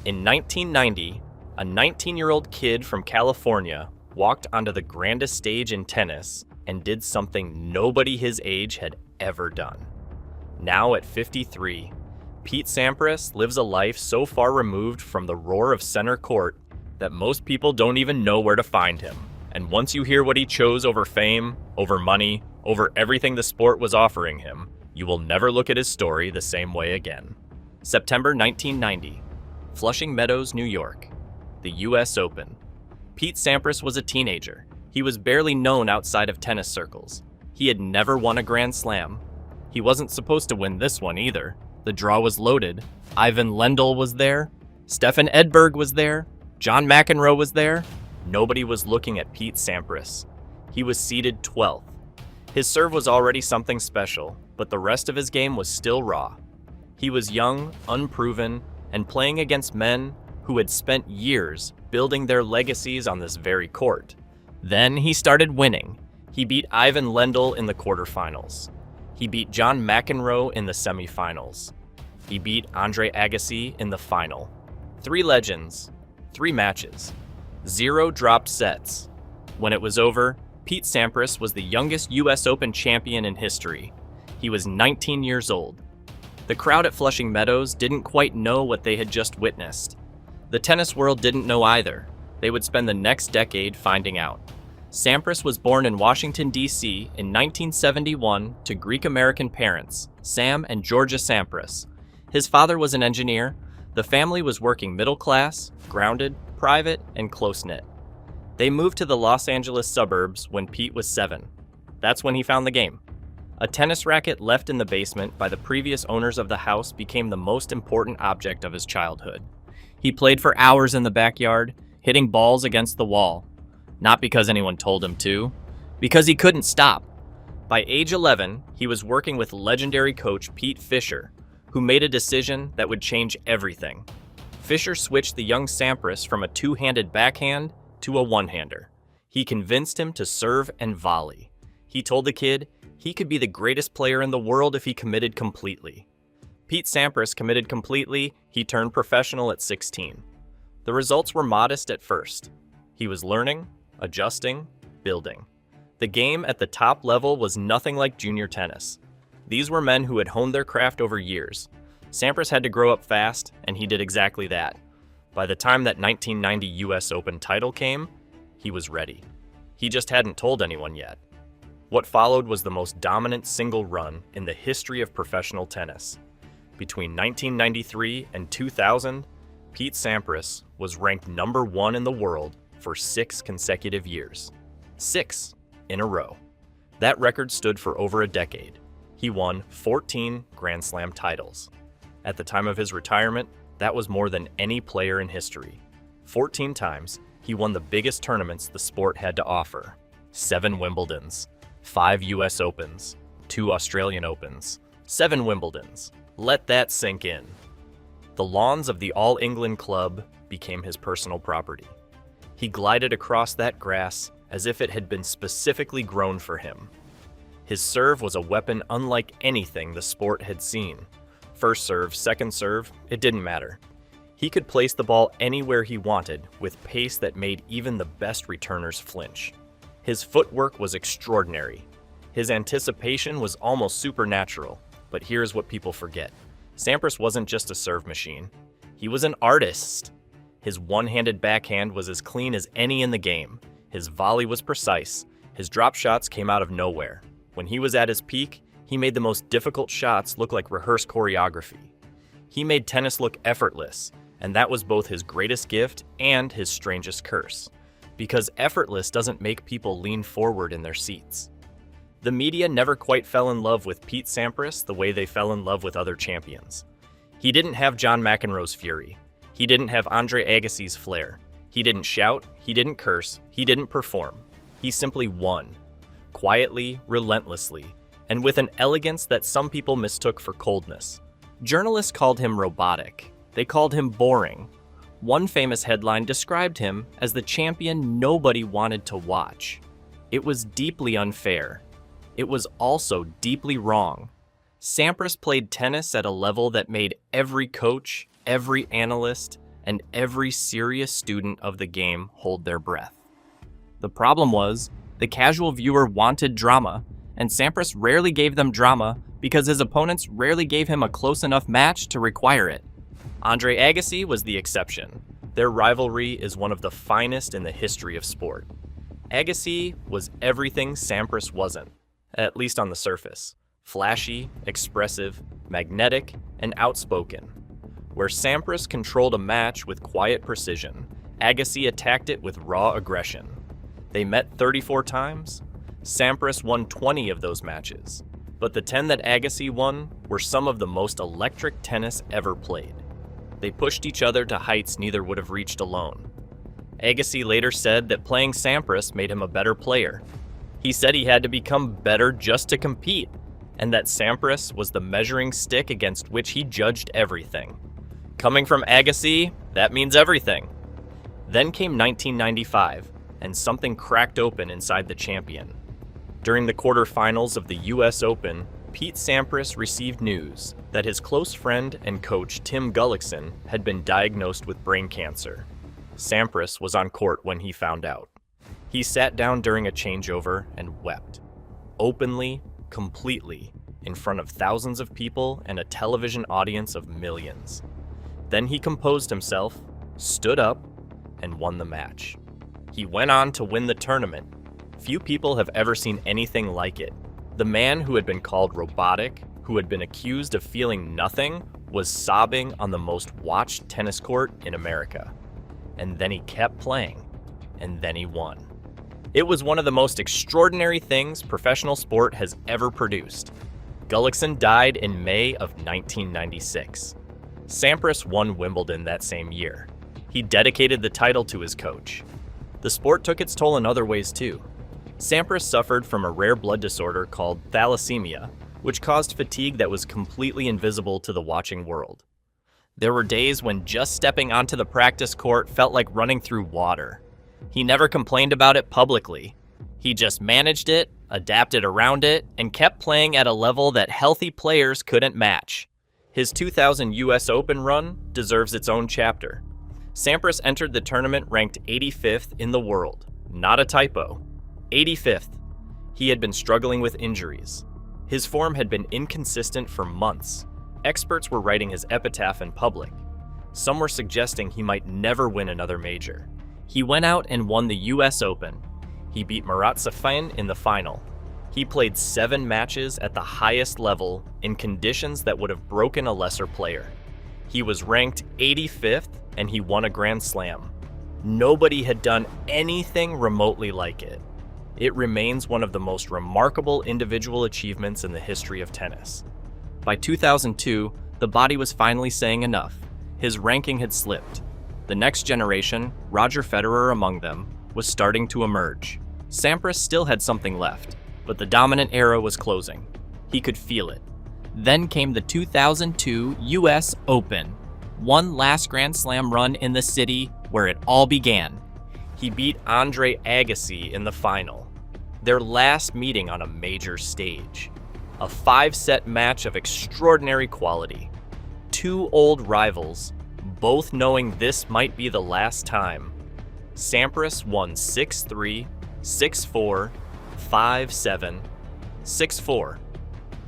In 1990, a 19-year-old kid from California walked onto the grandest stage in tennis and did something nobody his age had ever done. Now at 53, Pete Sampras lives a life so far removed from the roar of center court that most people don't even know where to find him. And once you hear what he chose over fame, over money, over everything the sport was offering him, you will never look at his story the same way again. September 1990, Flushing Meadows, New York. The US Open. Pete Sampras was a teenager. He was barely known outside of tennis circles. He had never won a Grand Slam. He wasn't supposed to win this one either. The draw was loaded. Ivan Lendl was there. Stefan Edberg was there. John McEnroe was there. Nobody was looking at Pete Sampras. He was seeded 12th. His serve was already something special, but the rest of his game was still raw. He was young, unproven, and playing against men who had spent years building their legacies on this very court. Then he started winning. He beat Ivan Lendl in the quarterfinals. He beat John McEnroe in the semifinals. He beat Andre Agassi in the final. 3 legends, 3 matches, 0 dropped sets. When it was over, Pete Sampras was the youngest US Open champion in history. He was 19 years old. The crowd at Flushing Meadows didn't quite know what they had just witnessed. The tennis world didn't know either. They would spend the next decade finding out. Sampras was born in Washington, D.C. in 1971 to Greek-American parents, Sam and Georgia Sampras. His father was an engineer. The family was working middle class, grounded, private, and close-knit. They moved to the Los Angeles suburbs when Pete was 7. That's when he found the game. A tennis racket left in the basement by the previous owners of the house became the most important object of his childhood. He played for hours in the backyard, hitting balls against the wall. Not because anyone told him to, because he couldn't stop. By age 11, he was working with legendary coach Pete Fisher, who made a decision that would change everything. Fisher switched the young Sampras from a 2-handed backhand to a 1-hander. He convinced him to serve and volley. He told the kid he could be the greatest player in the world if he committed completely. Pete Sampras committed completely. He turned professional at 16. The results were modest at first. He was learning, adjusting, building. The game at the top level was nothing like junior tennis. These were men who had honed their craft over years. Sampras had to grow up fast, and he did exactly that. By the time that 1990 US Open title came, he was ready. He just hadn't told anyone yet. What followed was the most dominant single run in the history of professional tennis. Between 1993 and 2000, Pete Sampras was ranked number 1 in the world for 6 consecutive years. 6 in a row. That record stood for over a decade. He won 14 Grand Slam titles. At the time of his retirement, that was more than any player in history. 14 times, he won the biggest tournaments the sport had to offer. 7 Wimbledons, 5 US Opens, 2 Australian Opens, 7 Wimbledons. Let that sink in. The lawns of the All England Club became his personal property. He glided across that grass as if it had been specifically grown for him. His serve was a weapon unlike anything the sport had seen. First serve, second serve, it didn't matter. He could place the ball anywhere he wanted with pace that made even the best returners flinch. His footwork was extraordinary. His anticipation was almost supernatural. But here's what people forget. Sampras wasn't just a serve machine. He was an artist. His 1-handed backhand was as clean as any in the game. His volley was precise. His drop shots came out of nowhere. When he was at his peak, he made the most difficult shots look like rehearsed choreography. He made tennis look effortless, and that was both his greatest gift and his strangest curse. Because effortless doesn't make people lean forward in their seats. The media never quite fell in love with Pete Sampras the way they fell in love with other champions. He didn't have John McEnroe's fury. He didn't have Andre Agassi's flair. He didn't shout, he didn't curse, he didn't perform. He simply won. Quietly, relentlessly, and with an elegance that some people mistook for coldness. Journalists called him robotic. They called him boring. One famous headline described him as the champion nobody wanted to watch. It was deeply unfair. It was also deeply wrong. Sampras played tennis at a level that made every coach, every analyst, and every serious student of the game hold their breath. The problem was, the casual viewer wanted drama, and Sampras rarely gave them drama because his opponents rarely gave him a close enough match to require it. Andre Agassi was the exception. Their rivalry is one of the finest in the history of sport. Agassi was everything Sampras wasn't, at least on the surface. Flashy, expressive, magnetic, and outspoken. Where Sampras controlled a match with quiet precision, Agassi attacked it with raw aggression. They met 34 times. Sampras won 20 of those matches, but the 10 that Agassi won were some of the most electric tennis ever played. They pushed each other to heights neither would have reached alone. Agassi later said that playing Sampras made him a better player. He said he had to become better just to compete, and that Sampras was the measuring stick against which he judged everything. Coming from Agassi, that means everything. Then came 1995, and something cracked open inside the champion. During the quarterfinals of the US Open, Pete Sampras received news that his close friend and coach Tim Gullickson had been diagnosed with brain cancer. Sampras was on court when he found out. He sat down during a changeover and wept. Openly, completely, in front of thousands of people and a television audience of millions. Then he composed himself, stood up, and won the match. He went on to win the tournament. Few people have ever seen anything like it. The man who had been called robotic, who had been accused of feeling nothing, was sobbing on the most watched tennis court in America. And then he kept playing, and then he won. It was one of the most extraordinary things professional sport has ever produced. Gullickson died in May of 1996. Sampras won Wimbledon that same year. He dedicated the title to his coach. The sport took its toll in other ways too. Sampras suffered from a rare blood disorder called thalassemia, which caused fatigue that was completely invisible to the watching world. There were days when just stepping onto the practice court felt like running through water. He never complained about it publicly. He just managed it, adapted around it, and kept playing at a level that healthy players couldn't match. His 2000 US Open run deserves its own chapter. Sampras entered the tournament ranked 85th in the world. Not a typo. 85th. He had been struggling with injuries. His form had been inconsistent for months. Experts were writing his epitaph in public. Some were suggesting he might never win another major. He went out and won the US Open. He beat Marat Safin in the final. He played 7 matches at the highest level in conditions that would have broken a lesser player. He was ranked 85th and he won a Grand Slam. Nobody had done anything remotely like it. It remains one of the most remarkable individual achievements in the history of tennis. By 2002, the body was finally saying enough. His ranking had slipped. The next generation, Roger Federer among them, was starting to emerge. Sampras still had something left, but the dominant era was closing. He could feel it. Then came the 2002 US Open, one last Grand Slam run in the city where it all began. He beat Andre Agassi in the final, their last meeting on a major stage. A 5-set match of extraordinary quality. 2 old rivals, both knowing this might be the last time. Sampras won 6-3, 6-4, 5-7, 6-4.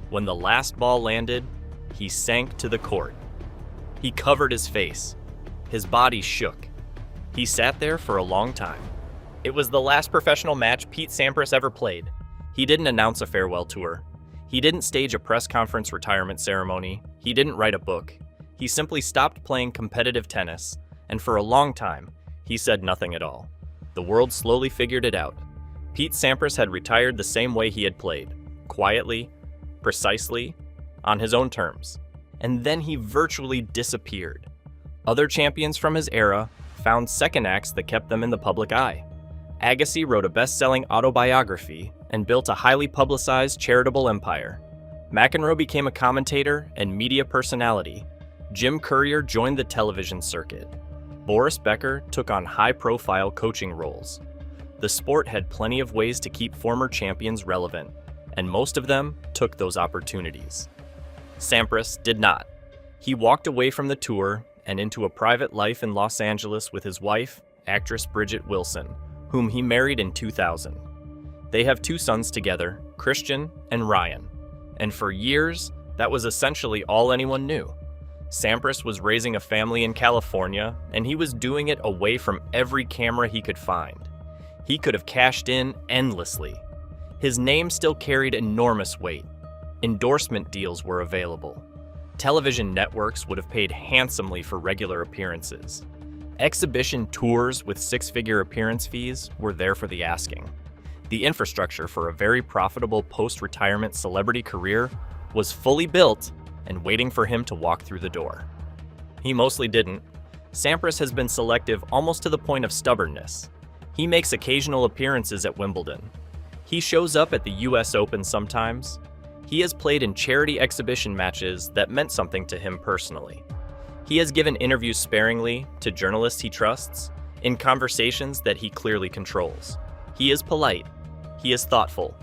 When the last ball landed, he sank to the court. He covered his face. His body shook. He sat there for a long time. It was the last professional match Pete Sampras ever played. He didn't announce a farewell tour. He didn't stage a press conference retirement ceremony. He didn't write a book. He simply stopped playing competitive tennis, and for a long time, he said nothing at all. The world slowly figured it out. Pete Sampras had retired the same way he had played, quietly, precisely, on his own terms. And then he virtually disappeared. Other champions from his era found second acts that kept them in the public eye. Agassi wrote a best-selling autobiography and built a highly publicized charitable empire. McEnroe became a commentator and media personality. Jim Courier joined the television circuit. Boris Becker took on high-profile coaching roles. The sport had plenty of ways to keep former champions relevant, and most of them took those opportunities. Sampras did not. He walked away from the tour and into a private life in Los Angeles with his wife, actress Bridget Wilson, whom he married in 2000. They have 2 sons together, Christian and Ryan, and for years, that was essentially all anyone knew. Sampras was raising a family in California, and he was doing it away from every camera he could find. He could have cashed in endlessly. His name still carried enormous weight. Endorsement deals were available. Television networks would have paid handsomely for regular appearances. Exhibition tours with 6-figure appearance fees were there for the asking. The infrastructure for a very profitable post-retirement celebrity career was fully built and waiting for him to walk through the door. He mostly didn't. Sampras has been selective almost to the point of stubbornness. He makes occasional appearances at Wimbledon. He shows up at the US Open sometimes. He has played in charity exhibition matches that meant something to him personally. He has given interviews sparingly to journalists he trusts, in conversations that he clearly controls. He is polite. He is thoughtful.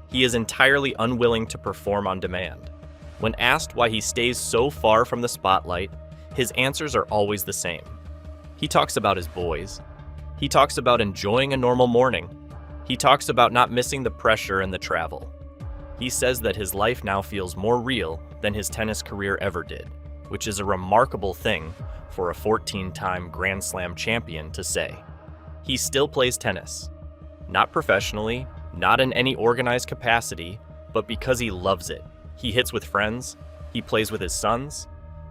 He is entirely unwilling to perform on demand. When asked why he stays so far from the spotlight, his answers are always the same. He talks about his boys. He talks about enjoying a normal morning. He talks about not missing the pressure and the travel. He says that his life now feels more real than his tennis career ever did, which is a remarkable thing for a 14-time Grand Slam champion to say. He still plays tennis. Not professionally, not in any organized capacity, but because he loves it. He hits with friends. He plays with his sons.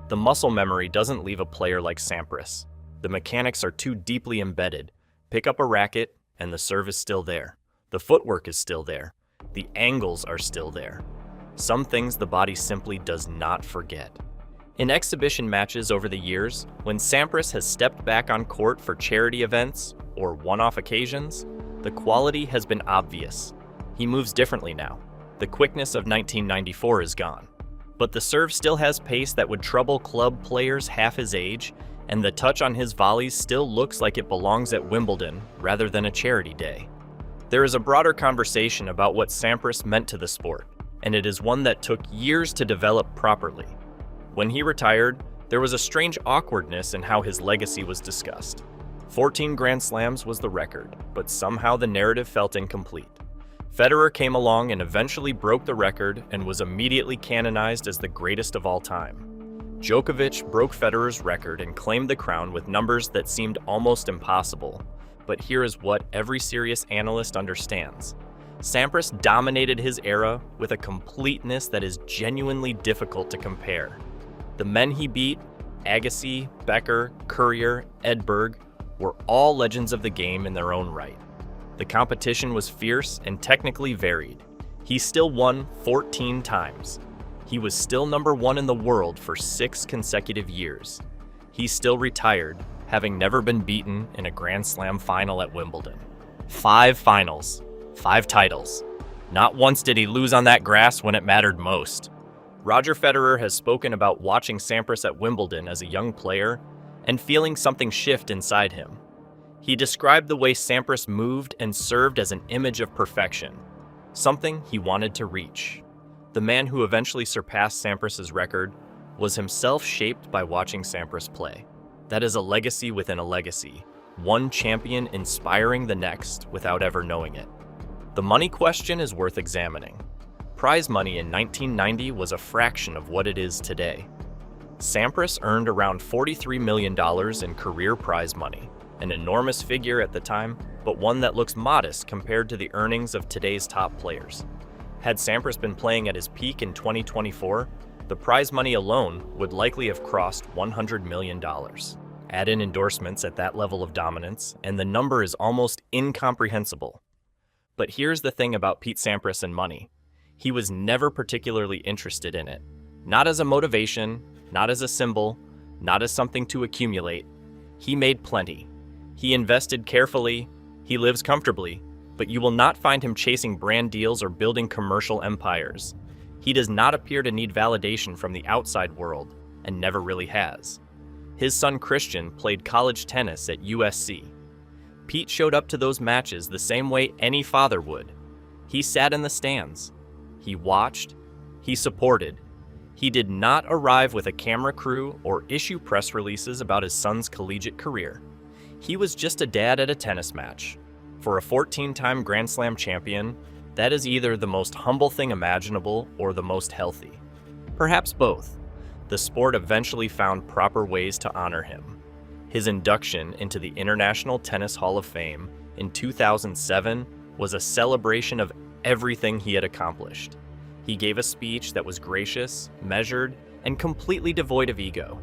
The muscle memory doesn't leave a player like Sampras. The mechanics are too deeply embedded. Pick up a racket, and the serve is still there. The footwork is still there. The angles are still there. Some things the body simply does not forget. In exhibition matches over the years, when Sampras has stepped back on court for charity events or one-off occasions, the quality has been obvious. He moves differently now. The quickness of 1994 is gone. But the serve still has pace that would trouble club players half his age, and the touch on his volleys still looks like it belongs at Wimbledon rather than a charity day. There is a broader conversation about what Sampras meant to the sport, and it is one that took years to develop properly. When he retired, there was a strange awkwardness in how his legacy was discussed. 14 Grand Slams was the record, but somehow the narrative felt incomplete. Federer came along and eventually broke the record and was immediately canonized as the greatest of all time. Djokovic broke Federer's record and claimed the crown with numbers that seemed almost impossible. But here is what every serious analyst understands. Sampras dominated his era with a completeness that is genuinely difficult to compare. The men he beat, Agassi, Becker, Courier, Edberg, were all legends of the game in their own right. The competition was fierce and technically varied. He still won 14 times. He was still number 1 in the world for 6 consecutive years. He still retired, having never been beaten in a Grand Slam final at Wimbledon. 5 finals, 5 titles. Not once did he lose on that grass when it mattered most. Roger Federer has spoken about watching Sampras at Wimbledon as a young player and feeling something shift inside him. He described the way Sampras moved and served as an image of perfection, something he wanted to reach. The man who eventually surpassed Sampras's record was himself shaped by watching Sampras play. That is a legacy within a legacy, one champion inspiring the next without ever knowing it. The money question is worth examining. Prize money in 1990 was a fraction of what it is today. Sampras earned around $43 million in career prize money, an enormous figure at the time, but one that looks modest compared to the earnings of today's top players. Had Sampras been playing at his peak in 2024, the prize money alone would likely have crossed $100 million. Add in endorsements at that level of dominance, and the number is almost incomprehensible. But here's the thing about Pete Sampras and money. He was never particularly interested in it. Not as a motivation, not as a symbol, not as something to accumulate. He made plenty. He invested carefully. He lives comfortably. But you will not find him chasing brand deals or building commercial empires. He does not appear to need validation from the outside world, and never really has. His son Christian played college tennis at USC. Pete showed up to those matches the same way any father would. He sat in the stands. He watched. He supported. He did not arrive with a camera crew or issue press releases about his son's collegiate career. He was just a dad at a tennis match. For a 14-time Grand Slam champion, that is either the most humble thing imaginable or the most healthy. Perhaps both. The sport eventually found proper ways to honor him. His induction into the International Tennis Hall of Fame in 2007 was a celebration of everything he had accomplished. He gave a speech that was gracious, measured, and completely devoid of ego.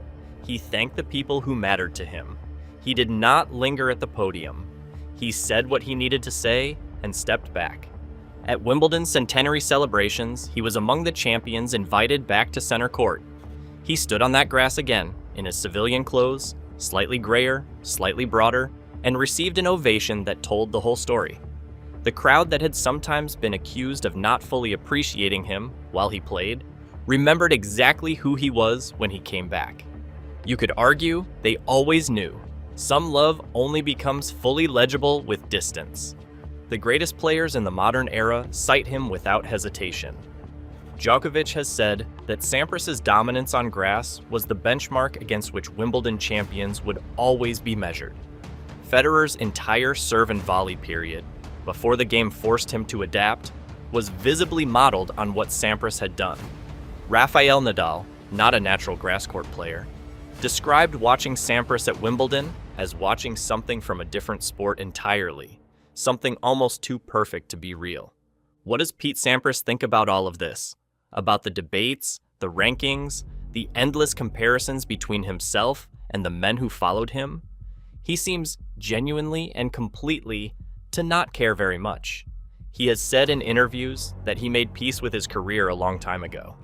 He thanked the people who mattered to him. He did not linger at the podium. He said what he needed to say and stepped back. At Wimbledon's centenary celebrations, he was among the champions invited back to center court. He stood on that grass again, in his civilian clothes, slightly grayer, slightly broader, and received an ovation that told the whole story. The crowd that had sometimes been accused of not fully appreciating him while he played, remembered exactly who he was when he came back. You could argue they always knew. Some love only becomes fully legible with distance. The greatest players in the modern era cite him without hesitation. Djokovic has said that Sampras's dominance on grass was the benchmark against which Wimbledon champions would always be measured. Federer's entire serve and volley period, before the game forced him to adapt, was visibly modeled on what Sampras had done. Rafael Nadal, not a natural grass court player, described watching Sampras at Wimbledon as watching something from a different sport entirely, something almost too perfect to be real. What does Pete Sampras think about all of this? About the debates, the rankings, the endless comparisons between himself and the men who followed him? He seems genuinely and completely to not care very much. He has said in interviews that he made peace with his career a long time ago.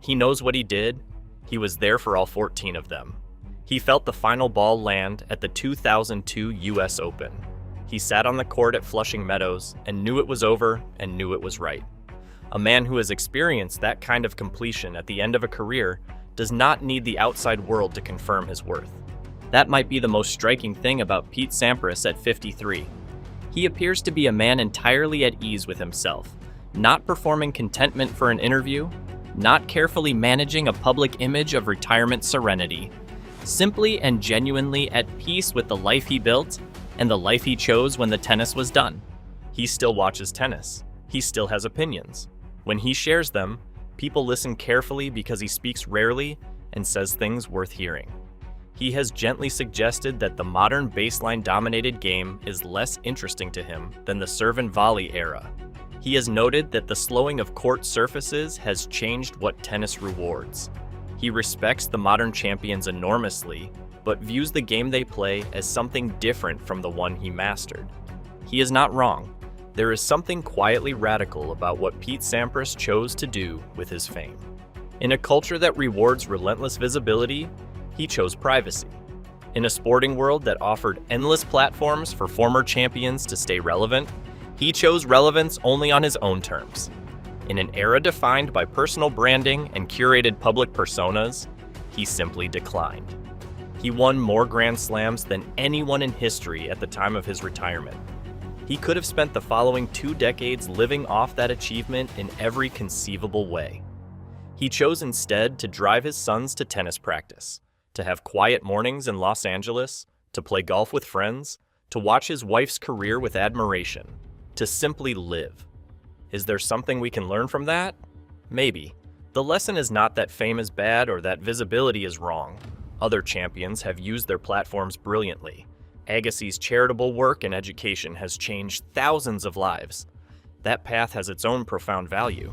He knows what he did. He was there for all 14 of them. He felt the final ball land at the 2002 US Open. He sat on the court at Flushing Meadows and knew it was over and knew it was right. A man who has experienced that kind of completion at the end of a career does not need the outside world to confirm his worth. That might be the most striking thing about Pete Sampras at 53. He appears to be a man entirely at ease with himself, not performing contentment for an interview, not carefully managing a public image of retirement serenity, simply and genuinely at peace with the life he built and the life he chose when the tennis was done. He still watches tennis. He still has opinions. When he shares them, people listen carefully because he speaks rarely and says things worth hearing. He has gently suggested that the modern baseline-dominated game is less interesting to him than the serve and volley era. He has noted that the slowing of court surfaces has changed what tennis rewards. He respects the modern champions enormously, but views the game they play as something different from the one he mastered. He is not wrong. There is something quietly radical about what Pete Sampras chose to do with his fame. In a culture that rewards relentless visibility, he chose privacy. In a sporting world that offered endless platforms for former champions to stay relevant, he chose relevance only on his own terms. In an era defined by personal branding and curated public personas, he simply declined. He won more Grand Slams than anyone in history at the time of his retirement. He could have spent the following 2 decades living off that achievement in every conceivable way. He chose instead to drive his sons to tennis practice, to have quiet mornings in Los Angeles, to play golf with friends, to watch his wife's career with admiration, to simply live. Is there something we can learn from that? Maybe. The lesson is not that fame is bad or that visibility is wrong. Other champions have used their platforms brilliantly. Agassi's charitable work and education has changed thousands of lives. That path has its own profound value.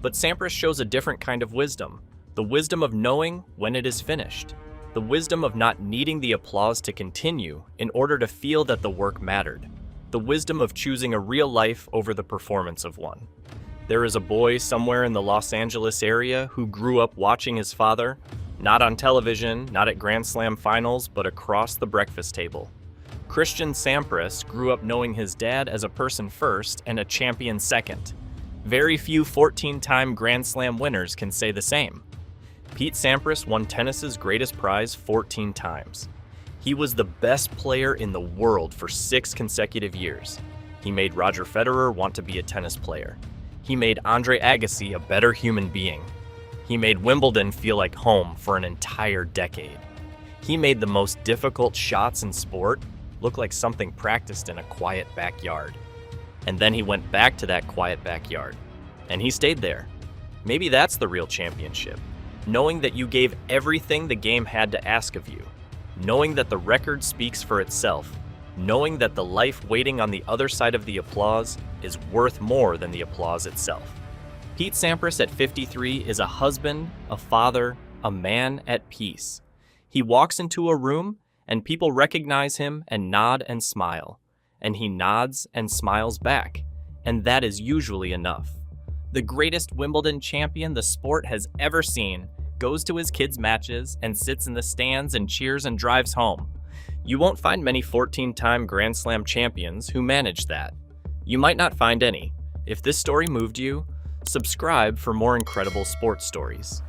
But Sampras shows a different kind of wisdom, the wisdom of knowing when it is finished. The wisdom of not needing the applause to continue in order to feel that the work mattered. The wisdom of choosing a real life over the performance of one. There is a boy somewhere in the Los Angeles area who grew up watching his father, not on television, not at Grand Slam finals, but across the breakfast table. Christian Sampras grew up knowing his dad as a person first and a champion second. Very few 14-time Grand Slam winners can say the same. Pete Sampras won tennis's greatest prize 14 times. He was the best player in the world for 6 consecutive years. He made Roger Federer want to be a tennis player. He made Andre Agassi a better human being. He made Wimbledon feel like home for an entire decade. He made the most difficult shots in sport look like something practiced in a quiet backyard. And then he went back to that quiet backyard, and he stayed there. Maybe that's the real championship. Knowing that you gave everything the game had to ask of you. Knowing that the record speaks for itself. Knowing that the life waiting on the other side of the applause is worth more than the applause itself. Pete Sampras at 53 is a husband, a father, a man at peace. He walks into a room and people recognize him and nod and smile. And he nods and smiles back. And that is usually enough. The greatest Wimbledon champion the sport has ever seen goes to his kids' matches and sits in the stands and cheers and drives home. You won't find many 14-time Grand Slam champions who manage that. You might not find any. If this story moved you, subscribe for more incredible sports stories.